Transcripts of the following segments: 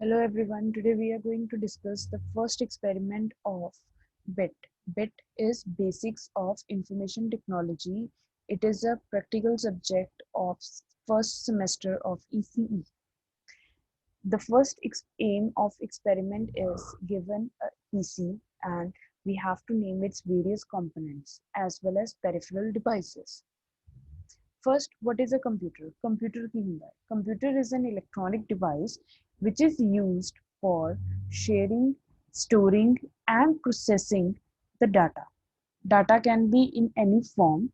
Hello everyone, today we are going to discuss the first experiment of BIT. BIT is Basics of Information Technology. It is a practical subject of first semester of ECE. The first aim of experiment is given a PC and we have to name its various components as well as peripheral devices. First, what is a computer? Computer ਕੀ ਹੁੰਦਾ ਹੈ? Computer is an electronic device which is used for sharing, storing, and processing the data. Data can be in any form,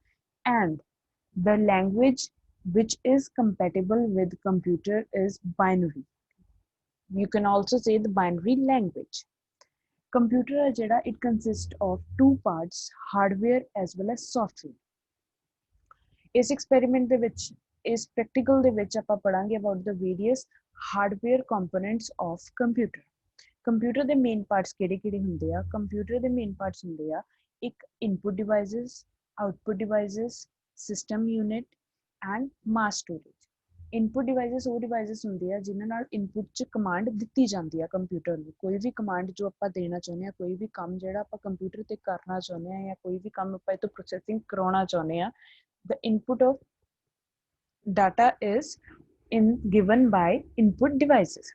and the language which is compatible with computer is binary. You can also say the binary language. Computer ਹੈ ਜਿਹੜਾ it consists of two parts, hardware as well as software. ਇਸ experiment ਦੇ ਵਿੱਚ ਇਸ practical ਦੇ ਵਿੱਚ ਆਪਾਂ ਪੜਾਂਗੇ about the various hardware components of computer. Computer ਦੇ ਮੇਨ ਪਾਰਟਸ ਕਿਹੜੇ ਹੁੰਦੇ ਆ? ਕੰਪਿਊਟਰ ਦੇ ਮੇਨ ਪਾਰਟਸ ਹੁੰਦੇ ਆ ਇੱਕ input devices, output devices, system unit and mass storage. Input devices ਉਹ ਡਿਵਾਈਸਿਸ ਹੁੰਦੇ ਆ ਜਿਨ੍ਹਾਂ ਨਾਲ ਇਨਪੁੱਟ 'ਚ ਕਮਾਂਡ ਦਿੱਤੀ ਜਾਂਦੀ ਆ ਕੰਪਿਊਟਰ ਨੂੰ। ਕੋਈ ਵੀ ਕਮਾਂਡ ਜੋ ਆਪਾਂ ਦੇਣਾ ਚਾਹੁੰਦੇ ਆ, ਕੋਈ ਵੀ ਕੰਮ ਜਿਹੜਾ ਆਪਾਂ ਕੰਪਿਊਟਰ ਤੇ ਕਰਨਾ ਚਾਹੁੰਦੇ ਆ ਜਾਂ ਕੋਈ ਵੀ ਕੰਮ ਆਪਾਂ ਇਹ ਤੋਂ ਪ੍ਰੋਸੈਸਿੰਗ ਕਰਾਉਣਾ ਚਾਹੁੰਦੇ ਆ, the input of data is given by input devices.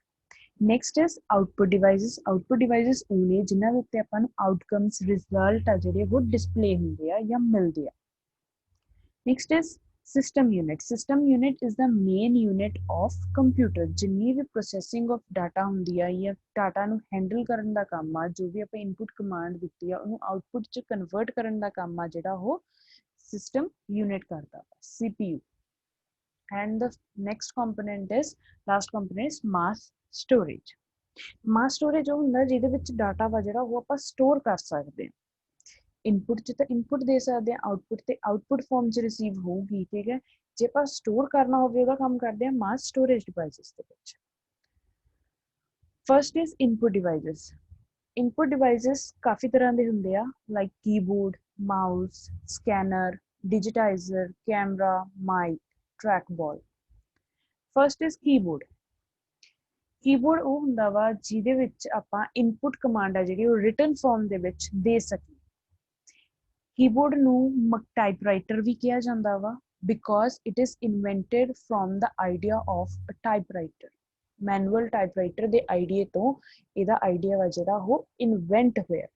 Next is output devices. Output devices ਉਹਨੇ ਜਿਨ੍ਹਾਂ ਦੇ ਉੱਤੇ ਆਪਾਂ ਨੂੰ outcomes result ਆ ਜਿਹੜੇ ਉਹ display ਹੁੰਦੇ ਆ ਜਾਂ ਮਿਲਦੇ ਆ। Next is system unit. System unit is the main unit of computer. ਜਿੰਨੀ ਵੀ processing of data ਹੁੰਦੀ ਆ ਜਾਂ data ਨੂੰ handle ਕਰਨ ਦਾ ਕੰਮ ਆ, ਜੋ ਵੀ ਆਪਾਂ input command ਦਿੱਤੀ ਆ ਉਹਨੂੰ output 'ਚ convert ਕਰਨ ਦਾ ਕੰਮ ਆ ਜਿਹੜਾ ਉਹ system unit karta CPU. And the next component is last component is mass storage. Mass storage ਉਹ ਹੁੰਦਾ ਜਿਹਦੇ ਵਿੱਚ ਡਾਟਾ ਵਾ ਜਿਹੜਾ ਉਹ ਆਪਾਂ ਸਟੋਰ ਕਰ ਸਕਦੇ ਹਾਂ। ਇਨਪੁਟ 'ਚ ਤਾਂ ਇਨਪੁਟ ਦੇ ਸਕਦੇ ਹਾਂ, ਆਊਟਪੁੱਟ ਤੇ ਆਊਟਪੁੱਟ ਫਾਰਮ 'ਚ ਰਿਸੀਵ ਹੋਊਗੀ, ਠੀਕ ਹੈ। ਜੇ ਆਪਾਂ ਸਟੋਰ ਕਰਨਾ ਹੋਵੇ ਉਹਦਾ ਕੰਮ ਕਰਦੇ ਹਾਂ ਮਾਸ ਸਟੋਰੇਜ ਡਿਵਾਈਸਿਸ ਦੇ ਵਿੱਚ। First is input devices. Input devices ਕਾਫੀ ਤਰ੍ਹਾਂ ਦੇ ਹੁੰਦੇ ਆ, like keyboard, mouse, scanner, digitizer, camera, mic, trackball. First is keyboard. Keyboard ਉਹ ਹੁੰਦਾ ਵਾ ਜਿਹਦੇ ਵਿੱਚ ਆਪਾਂ input command ਆ ਜਿਹੜੀ ਉਹ written form ਦੇ ਵਿੱਚ ਦੇ ਸਕੀਏ। Keyboard ਨੂੰ typewriter ਵੀ ਕਿਹਾ ਜਾਂਦਾ ਵਾ because it is invented from the idea of a typewriter. Manual typewriter ਦੇ idea ਤੋਂ ਇਹਦਾ idea ਵਾ ਜਿਹੜਾ ਉਹ invent ਹੋਇਆ।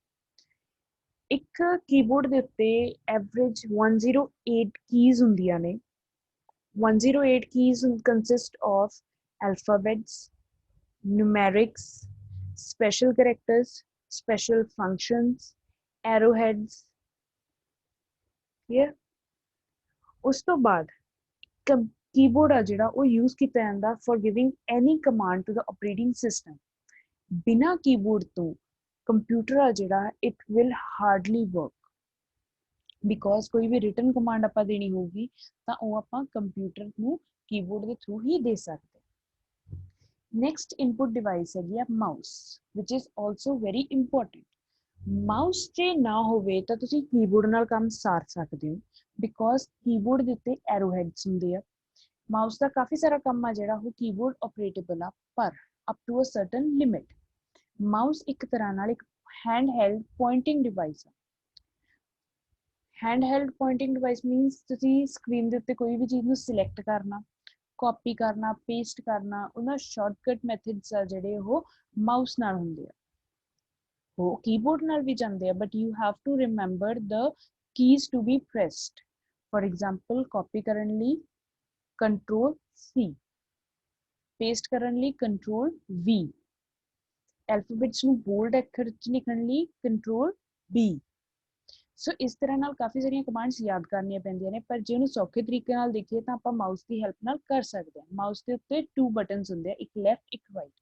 ਇੱਕ ਕੀਬੋਰਡ ਦੇ ਉੱਤੇ ਐਵਰੇਜ 108 ਕੀਜ਼ ਹੁੰਦੀਆਂ ਨੇ। 108 keys consist of alphabets, numerics, special characters, special functions, arrowheads. Clear? ਉਸ ਤੋਂ ਬਾਅਦ ਕੀਬੋਰਡ ਆ ਜਿਹੜਾ ਉਹ ਯੂਜ਼ ਕੀਤਾ ਜਾਂਦਾ for giving any command to the operating system. ਬਿਨਾਂ ਕੀਬੋਰਡ ਤੋਂ ਕੰਪਿਊਟਰ ਆ ਜਿਹੜਾ it will hardly work. Because ਕੋਈ ਵੀ ਰਿਟਨ ਕਮਾਂਡ ਆਪਾਂ ਦੇਣੀ ਹੋਊਗੀ ਤਾਂ ਉਹ ਆਪਾਂ ਕੰਪਿਊਟਰ ਨੂੰ ਕੀਬੋਰਡ ਦੇ ਥਰੂ ਹੀ ਦੇ ਸਕਦੇ। ਨੈਕਸਟ ਇਨਪੁਟ ਡਿਵਾਈਸ ਹੈਗੀ ਆ mouse, which is also very important. Mouse ਜੇ ਨਾ ਹੋਵੇ ਤਾਂ ਤੁਸੀਂ ਕੀਬੋਰਡ ਨਾਲ ਕੰਮ ਸਾਰ ਸਕਦੇ ਹੋ ਬਿਕੋਜ਼ ਕੀਬੋਰਡ ਦੇ ਉੱਤੇ ਐਰੋਹੈਡਸ ਹੁੰਦੇ ਆ। ਮਾਊਸ ਦਾ ਕਾਫੀ ਸਾਰਾ ਕੰਮ ਆ ਜਿਹੜਾ ਉਹ ਕੀਬੋਰਡ ਆਪਰੇਟੇਬਲ ਆ, ਪਰ up to a certain limit. Mouse ਇੱਕ ਤਰ੍ਹਾਂ ਨਾਲ ਇੱਕ ਹੈਂਡ ਹੈਲਡ ਪੁਆਇੰਟਿੰਗ ਡਿਵਾਈਸ ਆ। handheld pointing device means ਤੁਸੀਂ ਸਕਰੀਨ ਦੇ ਉੱਤੇ ਕੋਈ ਵੀ ਚੀਜ਼ ਨੂੰ ਸਿਲੈਕਟ ਕਰਨਾ, ਕਾਪੀ ਕਰਨਾ, ਪੇਸਟ ਕਰਨਾ, ਉਹਨਾਂ ਸ਼ਾਰਟਕਟ ਮੈਥਡਸ ਆ ਜਿਹੜੇ ਉਹ ਮਾਊਸ ਨਾਲ ਹੁੰਦੇ ਆ। ਉਹ ਕੀਬੋਰਡ ਨਾਲ ਵੀ ਜਾਂਦੇ ਆ but you have to remember the keys to be pressed. For example copy ਕਰਨ ਲਈ ਕੰਟਰੋਲ C, ਪੇਸਟ ਕਰਨ ਲਈ ਕੰਟਰੋਲ V, ਐਲਫਾਬੈਟਸ ਨੂੰ ਬੋਲਡ ਅੱਖਰ 'ਚ ਲਿਖਣ ਲਈ ਕੰਟਰੋਲ B। ਸੋ ਇਸ ਤਰ੍ਹਾਂ ਨਾਲ ਕਾਫੀ ਸਾਰੀਆਂ ਕਮਾਂਡਸ ਯਾਦ ਕਰਨੀਆਂ ਪੈਂਦੀਆਂ ਨੇ, ਪਰ ਜੇ ਉਹਨੂੰ ਸੌਖੇ ਤਰੀਕੇ ਨਾਲ ਦੇਖੀਏ ਤਾਂ ਆਪਾਂ ਮਾਊਸ ਦੀ ਹੈਲਪ ਨਾਲ ਕਰ ਸਕਦੇ ਹਾਂ। ਮਾਊਸ ਦੇ ਉੱਤੇ 2 ਬਟਨਸ ਹੁੰਦੇ ਆ, ਇੱਕ ਲੈਫਟ ਇੱਕ ਰਾਈਟ।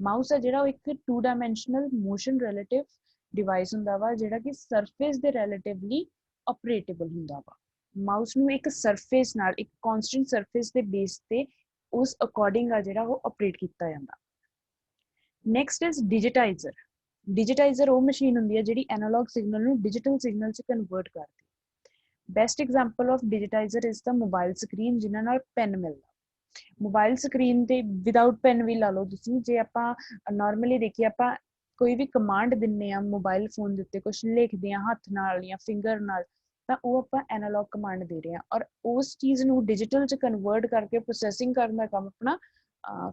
ਮਾਊਸ ਆ ਜਿਹੜਾ ਉਹ ਇੱਕ 2 ਡਾਇਮੈਂਸ਼ਨਲ ਮੋਸ਼ਨ ਰਿਲੇਟਿਵ ਡਿਵਾਈਸ ਹੁੰਦਾ ਵਾ ਜਿਹੜਾ ਕਿ ਸਰਫੇਸ ਦੇ ਰਿਲੇਟਿਵਲੀ ਆਪਰੇਟੇਬਲ ਹੁੰਦਾ ਵਾ। ਮਾਊਸ ਨੂੰ ਇੱਕ ਸਰਫੇਸ ਨਾਲ ਇੱਕ ਕੌਨਸਟੈਂਟ ਸਰਫੇਸ ਦੇ ਬੇਸ ਤੇ ਉਸ ਅਕੋਰਡਿੰਗ ਆ ਜਿਹੜਾ ਉਹ ਆਪਰੇਟ ਕੀਤਾ ਜਾਂਦਾ। Next is ਡਿਜੀਟਾਈਜ਼ਰ। ਡਿਜੀਟਾਈਜ਼ਰ ਉਹ ਮਸ਼ੀਨ ਹੁੰਦੀ ਹੈ ਜਿਹੜੀ ਐਨਾਲੌਗ ਸਿਗਨਲ ਨੂੰ ਡਿਜੀਟਲ ਸਿਗਨਲ 'ਚ ਕਨਵਰਟ ਕਰਦੀ। Best example of digitizer is the mobile screen ਜਿਨ੍ਹਾਂ ਨਾਲ ਪੈਨ ਮਿਲਦਾ। मोबाइल स्क्रीन ते विदाउट पेन भी ला लो तुसीं, जे आपां नॉर्मली देखिए आपां कोई भी कमांड दिन्ने आ मोबाइल फोन दे उत्ते कुछ लिखदे आ हत्थ नाल या फिंगर नाल, ਤਾਂ ਉਹ ਆਪਾਂ ਐਨਾਲੌਗ ਕਮਾਂਡ ਦੇ ਰਹੇ ਹਾਂ ਔਰ ਉਸ ਚੀਜ਼ ਨੂੰ ਡਿਜੀਟਲ ਚ ਕਨਵਰਟ ਕਰਕੇ ਪ੍ਰੋਸੈਸਿੰਗ ਕਰਨ ਦਾ ਕੰਮ ਆਪਣਾ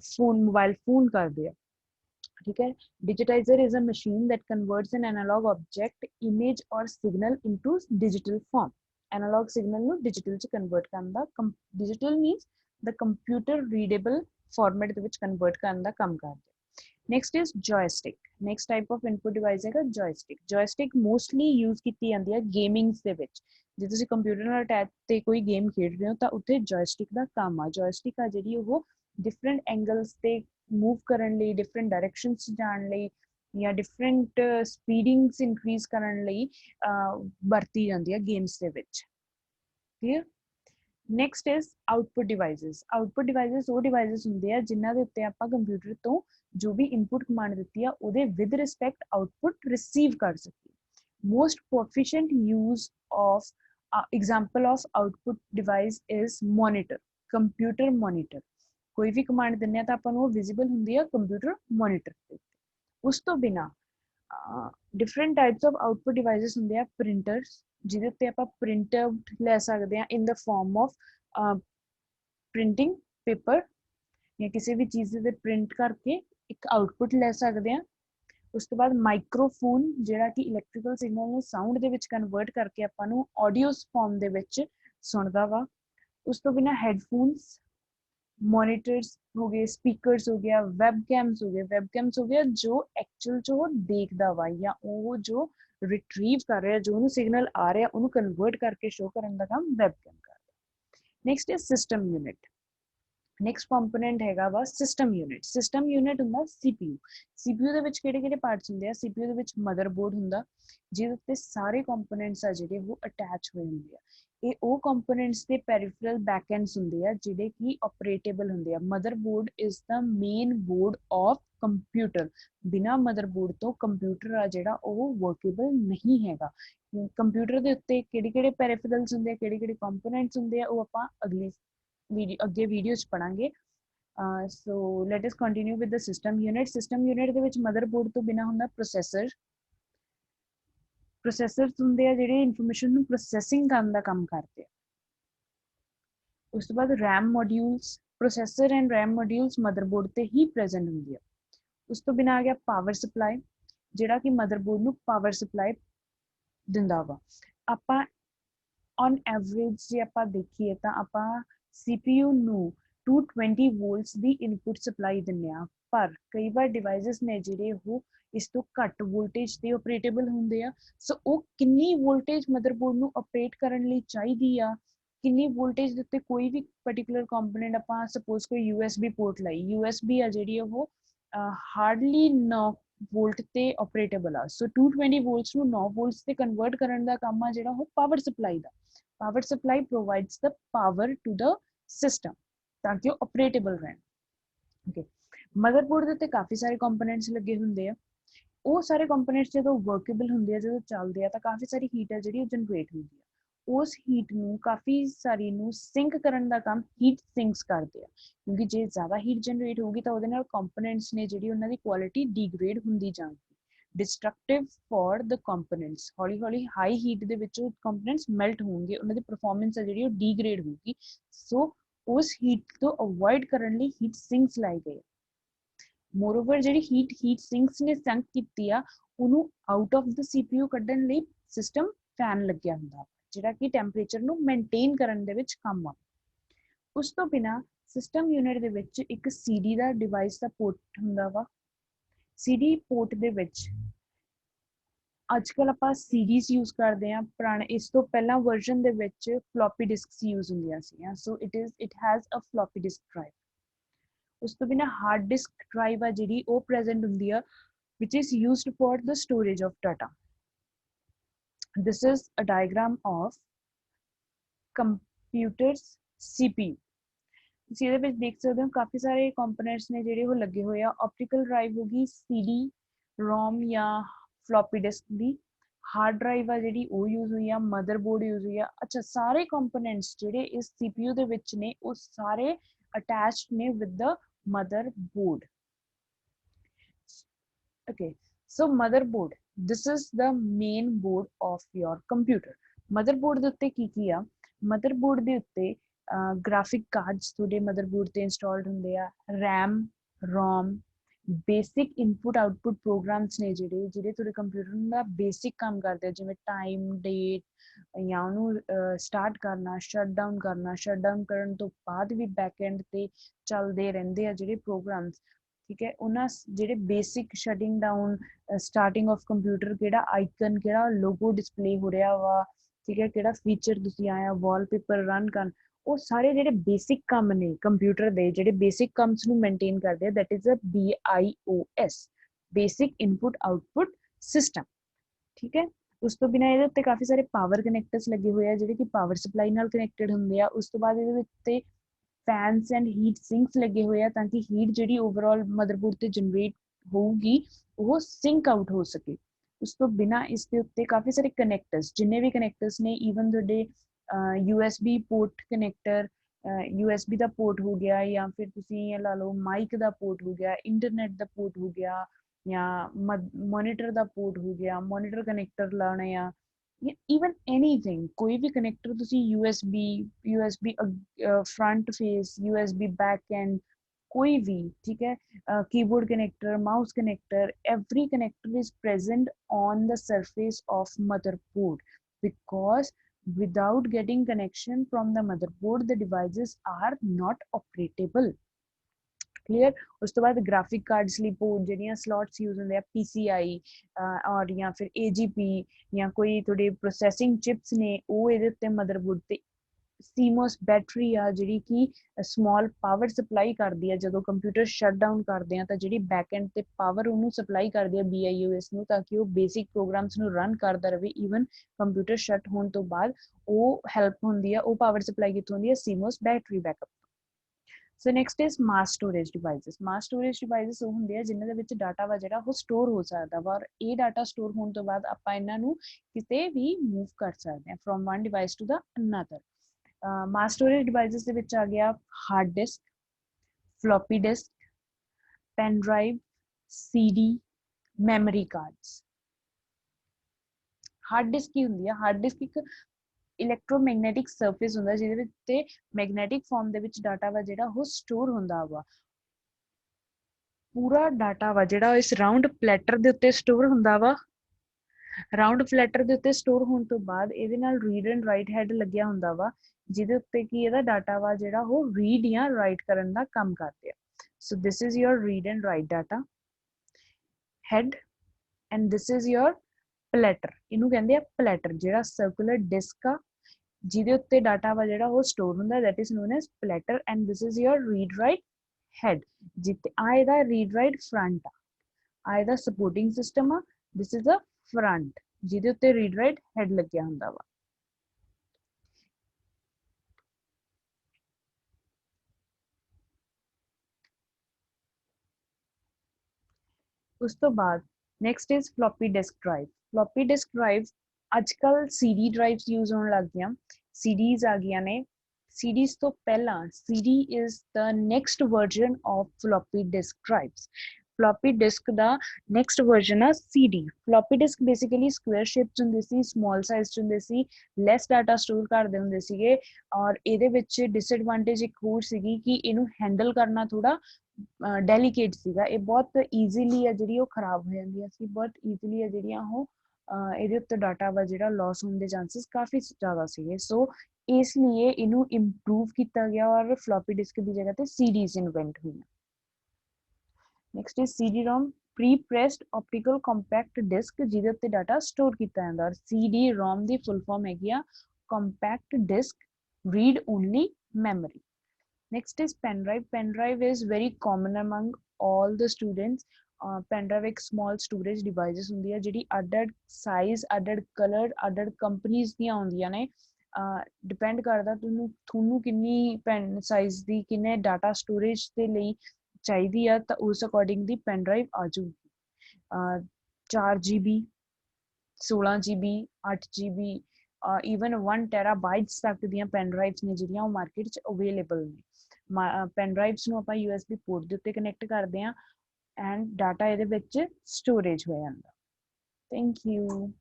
ਫੋਨ ਮੋਬਾਈਲ ਫੋਨ ਕਰਦੇ ਆ। ठीक है। Digitizer is a machine that converts an analog object, image or signal into digital form. Analog signal ਨੂੰ digital ਚ convert ਕਰਨ ਦਾ digital means the computer readable format ਦੇ ਵਿੱਚ convert ਕਰਨ ਦਾ ਕੰਮ ਕਰਦੇ। Next is joystick. Next type of input device ਹੈਗਾ joystick. Joystick mostly use ਕੀਤੀ ਜਾਂਦੀ ਹੈ ਗੇਮਿੰਗਸ ਦੇ ਵਿੱਚ। ਜੇ ਤੁਸੀਂ ਕੰਪਿਊਟਰ ਨਾਲ ਅਟੈਚ ਤੇ ਕੋਈ ਗੇਮ ਖੇਡ ਰਹੇ ਹੋ ਤਾਂ ਉੱਥੇ joystick ਦਾ ਕੰਮ ਆ। joystick ਆ ਜਿਹੜੀ ਉਹ different angles ਤੇ मूव ਕਰਨ ਲਈ डिफरेंट डायरेक्शंस ਜਾਣ ਲਈ ਜਾਂ डिफरेंट स्पीडिंग्स इंक्रीज ਕਰਨ ਲਈ ਵਰਤੀ ਜਾਂਦੀ ਹੈ ਗੇਮਸ ਦੇ ਵਿੱਚ। Clear. Next is output devices. Output devices ਉਹ ਡਿਵਾਈਸਿਸ ਹੁੰਦੇ ਆ ਜਿਨ੍ਹਾਂ ਦੇ ਉੱਤੇ ਆਪਾਂ ਕੰਪਿਊਟਰ ਤੋਂ ਜੋ ਵੀ ਇਨਪੁਟ ਕਮਾਂਡ ਦਿੱਤੀ ਆ ਉਹਦੇ ਵਿਦ ਰਿਸਪੈਕਟ ਆਊਟਪੁੱਟ ਰਿਸੀਵ ਕਰ ਸਕੀਏ। Most proficient use of example of output device is monitor, computer monitor। ਕੋਈ ਵੀ ਕਮਾਂਡ ਦਿੰਨੇ ਆ ਤਾਂ ਆਪਾਂ ਨੂੰ ਉਹ ਵਿਜ਼ੀਬਲ ਹੁੰਦੀ ਆ ਕੰਪਿਊਟਰ ਮੋਨੀਟਰ ਤੇ। ਉਸ ਤੋਂ ਬਿਨਾ different types of output devices ਹੁੰਦੇ ਆ ਪ੍ਰਿੰਟਰਸ, ਜਿਹਦੇ ਉੱਤੇ ਆਪਾਂ ਪ੍ਰਿੰਟ ਆਊਟ ਲੈ ਸਕਦੇ ਆ in the form of printing paper ਜਾਂ ਕਿਸੇ ਵੀ ਚੀਜ਼ ਦੇ ਪ੍ਰਿੰਟ ਕਰਕੇ ਇੱਕ ਆਊਟਪੁੱਟ ਲੈ ਸਕਦੇ ਆ। ਉਸ ਤੋਂ ਬਾਅਦ ਮਾਈਕਰੋਫੋਨ ਜਿਹੜਾ ਕਿ ਇਲੈਕਟ੍ਰੀਕਲ ਸਿਗਨਲ ਨੂੰ ਸਾਊਂਡ ਦੇ ਵਿੱਚ ਕਨਵਰਟ ਕਰਕੇ ਆਪਾਂ ਨੂੰ ਆਡੀਓ ਫਾਰਮ ਦੇ ਵਿੱਚ ਸੁਣਦਾ ਵਾ। ਉਸ ਤੋਂ ਬਿਨਾ ਹੈਡਫੋਨਸ, ਮੋਨੀਟਰਸ ਹੋ ਗਏ, ਸਪੀਕਰਸ ਹੋ ਗਿਆ, ਵੈਬਕੈਮਸ ਹੋ ਗਏ। ਵੈਬਕੈਮਸ ਹੋ ਗਿਆ ਜੋ ਐਕਚੁਅਲ ਚ ਉਹ ਦੇਖਦਾ ਵਾ ਜਾਂ ਉਹ ਜੋ ਰਿਟਰੀਵ ਕਰ ਰਿਹਾ, ਜੋ ਉਹਨੂੰ ਸਿਗਨਲ ਆ ਰਿਹਾ ਉਹਨੂੰ ਕਨਵਰਟ ਕਰਕੇ ਸ਼ੋ ਕਰਨ ਦਾ ਕੰਮ ਵੈਬਕੈਮ ਕਰਦਾ। Next is system unit. Next component ਹੈਗਾ ਵਾ ਸਿਸਟਮ ਯੂਨਿਟ। ਸਿਸਟਮ ਯੂਨਿਟ ਹੁੰਦਾ CPU। CPU ਦੇ ਵਿੱਚ ਕਿਹੜੇ ਕਿਹੜੇ ਪਾਰਟਸ ਹੁੰਦੇ ਆ? CPU ਦੇ ਵਿੱਚ ਮਦਰਬੋਰਡ ਹੁੰਦਾ ਜਿਹਦੇ ਉੱਤੇ ਸਾਰੇ ਕੰਪੋਨੈਂਟਸ ਆ ਜਿਹੜੇ ਉਹ ਅਟੈਚ ਹੋਏ ਹੁੰਦੇ ਆ। ਇਹ ਉਹ ਕੰਪੋਨੈਂਟਸ ਦੇ ਪੈਰੀਫਰਲ ਬੈਕਐਂਡਸ ਹੁੰਦੇ ਆ ਜਿਹੜੇ ਕਿ ਆਪਰੇਟੇਬਲ ਹੁੰਦੇ ਆ। Motherboard is the main board of computer. ਬਿਨਾਂ ਮਦਰਬੋਰਡ ਤੋਂ ਕੰਪਿਊਟਰ ਆ ਜਿਹੜਾ ਉਹ ਵਰਕੇਬਲ ਨਹੀਂ ਹੈਗਾ। ਕੰਪਿਊਟਰ ਦੇ ਉੱਤੇ ਕਿਹੜੇ ਕਿਹੜੇ ਪੈਰੀਫਰਲਸ ਹੁੰਦੇ ਆ, ਕਿਹੜੇ ਕਿਹੜੇ ਕੰਪੋਨੈਂਟਸ ਹੁੰਦੇ ਆ, ਉਹ ਆਪਾਂ ਅਗਲੀ ਅੱਗੇ ਵੀਡੀਓ ਚ ਪੜਾਂਗੇ। So let us continue with the system unit. System unit ਦੇ ਵਿੱਚ ਮਦਰਬੋਰਡ ਤੋਂ ਬਿਨਾਂ ਹੁੰਦਾ ਪ੍ਰੋਸੈਸਰ। ਪ੍ਰੋਸੈਸਰਸ ਹੁੰਦੇ ਆ ਜਿਹੜੇ ਇਨਫੋਰਮੇਸ਼ਨ ਨੂੰ ਪ੍ਰੋਸੈਸਿੰਗ ਕਰਨ ਦਾ ਕੰਮ ਕਰਦੇ ਆ। ਉਸ ਤੋਂ ਬਾਅਦ RAM modules. Processor and RAM modules motherboard ਤੇ ਹੀ ਪ੍ਰੈਜ਼ੈਂਟ ਹੁੰਦੀ ਆ। ਉਸ ਤੋਂ ਬਿਨਾਂ ਆ ਗਿਆ ਪਾਵਰ ਸਪਲਾਈ, ਜਿਹੜਾ ਕਿ ਮਦਰਬੋਰਡ ਨੂੰ ਪਾਵਰ ਸਪਲਾਈ ਦਿੰਦਾ ਵਾ। ਆਪਾਂ ਔਨ ਐਵਰੇਜ ਜੇ ਆਪਾਂ ਦੇਖੀਏ ਤਾਂ ਆਪਾਂ CPU ਨੂੰ 220 ਵੋਲਟਸ ਦੀ ਇਨਪੁਟ ਸਪਲਾਈ ਦਿੰਦੇ ਆ, ਪਰ ਕਈ ਵਾਰ ਡਿਵਾਈਸਿਸ ਨੇ ਜਿਹੜੇ ਉਹ ਇਸ ਤੋਂ ਘੱਟ ਵੋਲਟੇਜ ਤੇ ਆਪਰੇਟੇਬਲ ਹੁੰਦੇ ਆ। ਸੋ ਉਹ ਕਿੰਨੀ ਵੋਲਟੇਜ ਮਦਰਬੋਰਡ ਨੂੰ ਆਪਰੇਟ ਕਰਨ ਲਈ ਚਾਹੀਦੀ ਆ, ਕਿੰਨੀ ਵੋਲਟੇਜ ਦੇ ਉੱਤੇ ਕੋਈ ਵੀ ਪਰਟੀਕੂਲਰ ਕੰਪੋਨੈਂਟ ਆਪਾਂ ਸਪੋਜ਼ ਕੋਈ USB ਪੋਰਟ ਲਈ, USB ਆ ਜਿਹੜੀ ਉਹ ਹਾਰਡਲੀ 9 ਵੋਲਟ ਤੇ ਆਪਰੇਟੇਬਲ ਆ। ਸੋ 220 ਵੋਲਟਸ ਨੂੰ 9 ਵੋਲਟਸ ਤੇ ਕਨਵਰਟ ਕਰਨ ਦਾ ਕੰਮ ਆ ਜਿਹੜਾ ਉਹ power supply the. Power supply provides the power to the system ਤਾਂ ਕਿ ਉਹ ਆਪਰੇਟੇਬਲ ਰਹਿਣ। ਓਕੇ। ਮਦਰਬੋਰਡ ਦੇ ਉੱਤੇ ਕਾਫੀ ਸਾਰੇ ਕੰਪੋਨੈਂਟਸ ਲੱਗੇ ਹੁੰਦੇ ਆ। ਉਹ ਸਾਰੇ ਕੰਪੋਨੈਂਟਸ ਜਦੋਂ ਵਰਕੇਬਲ ਹੁੰਦੇ ਆ, ਜਦੋਂ ਚੱਲਦੇ ਆ ਤਾਂ ਕਾਫੀ ਸਾਰੀ ਹੀਟ ਆ ਜਿਹੜੀ ਉਹ ਜਨਰੇਟ ਹੁੰਦੀ ਆ। ਉਸ ਹੀਟ ਨੂੰ ਕਾਫੀ ਸਾਰੀ ਨੂੰ ਸਿੰਕ ਕਰਨ ਦਾ ਕੰਮ ਹੀਟ ਸਿੰਕਸ ਕਰਦੇ ਆ, ਕਿਉਂਕਿ ਜੇ ਜ਼ਿਆਦਾ ਹੀਟ ਜਨਰੇਟ ਹੋਊਗੀ ਤਾਂ ਉਹਦੇ ਨਾਲ ਕੰਪੋਨੈਂਟਸ ਨੇ ਜਿਹੜੀ ਉਹਨਾਂ ਦੀ ਕੁਆਲਿਟੀ ਡੀਗ੍ਰੇਡ ਹੁੰਦੀ ਜਾਊਗੀ। Destructive for the components. हौली हौली हाई हीट ਦੇ ਵਿੱਚ ਉਹ ਕੰਪੋਨੈਂਟਸ ਮੈਲਟ ਹੋਣਗੇ, ਉਹਨਾਂ ਦੀ ਪਰਫਾਰਮੈਂਸ ਹੈ ਜਿਹੜੀ ਉਹ ਡੀਗ੍ਰੇਡ ਹੋਊਗੀ। ਸੋ ਉਸ ਹੀਟ ਤੋਂ ਅਵੋਇਡ ਕਰਨ ਲਈ ਹੀਟ ਸਿੰਕਸ ਲਾਏ ਗਏ। ਮੋਰਓਵਰ ਜਿਹੜੀ ਹੀਟ ਸਿੰਕਸ ਨੇ ਸੰਕ ਕੀਤੀ ਆ ਉਹਨੂੰ ਆਊਟ ਆਫ ਦ CPU ਕੱਢਣ ਲਈ ਸਿਸਟਮ ਫੈਨ ਲੱਗਿਆ ਹੁੰਦਾ ਜਿਹੜਾ ਕਿ ਟੈਂਪਰੇਚਰ ਨੂੰ ਮੇਨਟੇਨ ਕਰਨ ਦੇ ਵਿੱਚ ਕੰਮ ਆ। ਉਸ ਤੋਂ ਬਿਨਾ ਸਿਸਟਮ ਯੂਨਿਟ ਦੇ ਵਿੱਚ ਇੱਕ CD ਦਾ ਡਿਵਾਈਸ ਦਾ ਪੋਰਟ ਹੁੰਦਾ ਵਾ। CD ਪੋਰਟ ਦੇ ਵਿੱਚ ਅੱਜ ਕੱਲ੍ਹ ਆਪਾਂ ਸੀਡੀਜ਼ ਯੂਜ਼ ਕਰਦੇ ਹਾਂ। ਪੁਰਾਣੇ ਇਸ ਤੋਂ ਪਹਿਲਾਂ ਵਰਜ਼ਨ ਦੇ ਵਿੱਚ ਫਲੋਪੀ ਡਿਸਕਸ ਯੂਜ਼ ਹੁੰਦੀਆਂ ਸੀਗੀਆਂ। So it has a floppy disk drive. ਉਸ ਤੋਂ ਬਿਨਾਂ ਹਾਰਡ ਡਿਸਕ ਡਰਾਈਵ ਆ ਜਿਹੜੀ ਉਹ ਪ੍ਰੈਜ਼ੈਂਟ ਹੁੰਦੀ ਆ which is used for the storage of data. This is a diagram of computers CPU. ਤੁਸੀਂ ਇਹਦੇ ਵਿੱਚ ਦੇਖ ਸਕਦੇ ਹੋ ਕਾਫੀ ਸਾਰੇ ਕੰਪੋਨੈਂਟਸ ਨੇ ਜਿਹੜੇ ਉਹ ਲੱਗੇ ਹੋਏ ਆ। ਆਪਟੀਕਲ ਡਰਾਈਵ ਹੋ ਗਈ, CD ROM ਜਾਂ ਫਲੋਪੀ ਡਿਸਕ ਦੀ। ਹਾਰਡ ਡਰਾਈਵ ਆ ਜਿਹੜੀ ਉਹ ਯੂਜ਼ ਹੋਈ ਆ, ਮਦਰਬੋਰਡ ਯੂਜ਼ ਹੋਈ ਆ। ਅੱਛਾ, ਸਾਰੇ ਕੰਪੋਨੈਂਟਸ ਜਿਹੜੇ ਇਸ CPU ਦੇ ਵਿੱਚ ਨੇ ਉਹ ਸਾਰੇ attached ne with the motherboard. Okay, so motherboard, this is the main board of your computer. Motherboard ਦੇ ਉੱਤੇ ਕੀ ਆ, motherboard ਦੇ ਉੱਤੇ graphic cards ਤੁਹਾਡੇ motherboard ਤੇ installed ਹੁੰਦੇ ਆ, RAM, ROM, basic input output programs ਨੇ ਜਿਹੜੇ ਤੁਹਾਡੇ ਕੰਪਿਊਟਰ ਦਾ basic ਕੰਮ ਕਰਦੇ ਆ, ਜਿਵੇਂ time, date ਜਾਂ ਉਹਨੂੰ start ਕਰਨਾ, shut down ਕਰਨਾ, shut down ਕਰਨ ਤੋਂ ਬਾਅਦ ਵੀ back end ਤੇ ਚੱਲਦੇ ਰਹਿੰਦੇ ਆ ਜਿਹੜੇ programs, ठीक है। उन्होंने ਜਿਹੜੇ basic shutting down starting of computer ਕਿਹੜਾ ਆਈਕਨ ਕਿਹੜਾ ਲੋਗੋ ਡਿਸਪਲੇ ਹੋ ਰਿਹਾ ਵਾ, ਠੀਕ ਹੈ, ਕਿਹੜਾ ਫੀਚਰ ਤੁਸੀਂ ਆਇਆ ਵਾਲਪੇਪਰ ਰਨ ਕਰਨ, ਉਹ ਸਾਰੇ ਜਿਹੜੇ ਬੇਸਿਕ ਕੰਮ ਨੇ ਕੰਪਿਊਟਰ ਦੇ, ਜਿਹੜੇ ਬੇਸਿਕ ਕਮਸ ਨੂੰ ਮੇਨਟੇਨ ਕਰਦੇ ਆ, that is a BIOS, basic input output system, ਠੀਕ ਹੈ। ਉਸ ਤੋਂ ਬਿਨਾਂ ਇਹਦੇ ਉੱਤੇ ਕਾਫੀ ਸਾਰੇ ਪਾਵਰ ਕਨੈਕਟਰਸ ਲੱਗੇ ਹੋਏ ਆ ਜਿਹੜੇ ਕਿ ਪਾਵਰ ਸਪਲਾਈ ਨਾਲ ਕਨੈਕਟਡ ਹੁੰਦੇ ਆ। ਉਸ ਤੋਂ ਬਾਅਦ ਇਹਦੇ ਉੱਤੇ फैंस एंड हीट सिंक्स लगे हुए हैं ताकि हीट जी ओवरऑल मदरबोर्ड से जनरेट होगी वो सिंक आउट हो सके। उस तो बिना इसके उत्ते काफ़ी सारे कनैक्टर्स, जिन्ने भी कनैक्टर्स ने, ईवन तुहाडे USB पोर्ट कनैक्टर, USB का पोर्ट हो गया, या फिर तुसीं ला लो माइक का पोर्ट हो गया, इंटरनेट का पोर्ट हो गया, या मॉनिटर का पोर्ट हो गया, मॉनिटर कनैक्टर लाने आ, even anything, कोई भी कनैक्टर तुसी USB front face, USB back and, कोई भी, ठीक है, keyboard connector, mouse connector, every connector is present on the surface of motherboard, because without getting connection from the motherboard the devices are not operatable। Clear. उस तो बाद graphic card sleep जो slots use होंगे PCI और या फिर AGP या कोई थोड़े प्रोसैसिंग चिप्स ने वो ये मदरबोर्ड ते सीमोस बैटरी आ जी कि स्मॉल पावर सप्लाई करती है, जो कंप्यूटर शट डाउन करते हैं तो जी बैक एंड ते पावर उन्होंने सप्लाई करती है BIOS ਨੂੰ, ताकि वो बेसिक प्रोग्राम्स ਨੂੰ रन करता रहे। ईवन कंप्यूटर शट होने तो बाद वो हैल्प होंगी है, वो पावर सप्लाई कितों होंगी है, CMOS battery backup. So next is mass storage devices. Mass storage devices वो होंगे जिन्हों के डाटा वा जो वो स्टोर हो सकता वा, और ये डाटा स्टोर होने तो बाद आप इन्हों किते भी मूव कर सकते हैं from one device to the another. Mass storage devices आ गया hard disk, floppy disk, pen drive, CD, memory cards. Hard disk की होंगी है, हार्ड डिस्क एक इलैक्ट्रोमैगनैटिक सरफेस होंगे जिहदे मैगनैटिक फॉर्म दे विच डाटा वा जिहड़ा वो स्टोर होंदा वा। पूरा डाटा वा जिहड़ा इस राउंड प्लैटर दे उत्ते स्टोर होंदा वा। राउंड फ्लैटर दे उत्ते स्टोर होने तो बाद इहदे नाल रीड एंड राइट हैड लग्या होंदा वा, जिहदे उत्ते की इहदा डाटा वा जिहड़ा वो रीड या राइट करन दा काम करदे आ। So this is your read and write data head, and this is your platter. इनू कहंदे आ प्लैटर, जिहड़ा सर्कुलर डिस्क आ जिहदे उत्ते डाटा वा जिहड़ा वो स्टोर होंदा, that is known as platter. And this is your read write head, जिते आ इहदा रीड राइट फ्रंट आ इहदा सपोर्टिंग सिस्टम आ, दिस इज अ फ्रंट जिहदे उत्ते रीड राइट हैड लग्या हुंदा वा। उस तो बाद next is floppy disk drive. Floppy disk drive अजकल CD ड्राइव्स यूज होने लग गई, CDs आ गई ने। CDs तो पहला CD is the next version of floppy disk drives. Floppy disk दा नैक्सट वर्जन आ CD। Floppy disk basically square shape च हुंदी सी, स्मॉल साइज च हुंदी सी, लैस डाटा स्टोर करदे हुंदे सीगे, और इहदे विच डिसएडवांटेज एक होर सीगी कि इनू हैंडल करना थोड़ा डेलीकेट सीगा। ये बहुत ईजीली है जी खराब हो जाती सी, बहुत ईजीली है जी ये उत्ते डाटा वा जो लॉस होने के चांसिस काफ़ी ज़्यादा सीगे। सो इसलिए इनू इंप्रूव किया गया और फ्लॉपी डिस्क की जगह पे CDs इन्वेंट हुई। Next is CD-ROM, pre pressed optical compact disk जिहदे उत्ते डाटा स्टोर किया जाता। और CD-ROM की फुल फॉर्म हैगी आ compact disk read only memory. Next is pen drive. Pen drive is very common among all the students. Pen drive एक small storage devices ਹੁੰਦੀ ਹੈ ਜਿਹੜੀ ਅੱਡ-ਅੱਡ size, ਅੱਡ-ਅੱਡ color, ਅੱਡ-ਅੱਡ companies ਦੀਆਂ ਆਉਂਦੀਆਂ ਨੇ। डिपेंड करता ਤੁਹਾਨੂੰ ਕਿੰਨੀ ਪੈਨ ਸਾਈਜ਼ ਦੀ ਕਿੰਨੇ ਡਾਟਾ ਸਟੋਰੇਜ ਦੇ ਲਈ ਚਾਹੀਦੀ ਆ, ਤਾਂ ਉਸ ਅਕੋਰਡਿੰਗ ਦੀ ਪੈਨ ਡਰਾਈਵ ਆ ਜਾਊਗੀ। 4 GB, 16 GB, 8 GB, even 1 TB ਤੱਕ ਦੀਆਂ ਪੈਨ ਡਰਾਈਵਸ ਨੇ ਜਿਹੜੀਆਂ ਉਹ ਮਾਰਕੀਟ 'ਚ ਅਵੇਲੇਬਲ ਨੇ। ਪੈਨ ਡਰਾਈਵਸ ਨੂੰ ਆਪਾਂ USB ਪੋਰਟ ਦੇ ਉੱਤੇ ਕਨੈਕਟ ਕਰਦੇ ਹਾਂ ਐਂਡ ਡਾਟਾ ਇਹਦੇ ਵਿੱਚ ਸਟੋਰੇਜ ਹੋ ਜਾਂਦਾ। Thank you.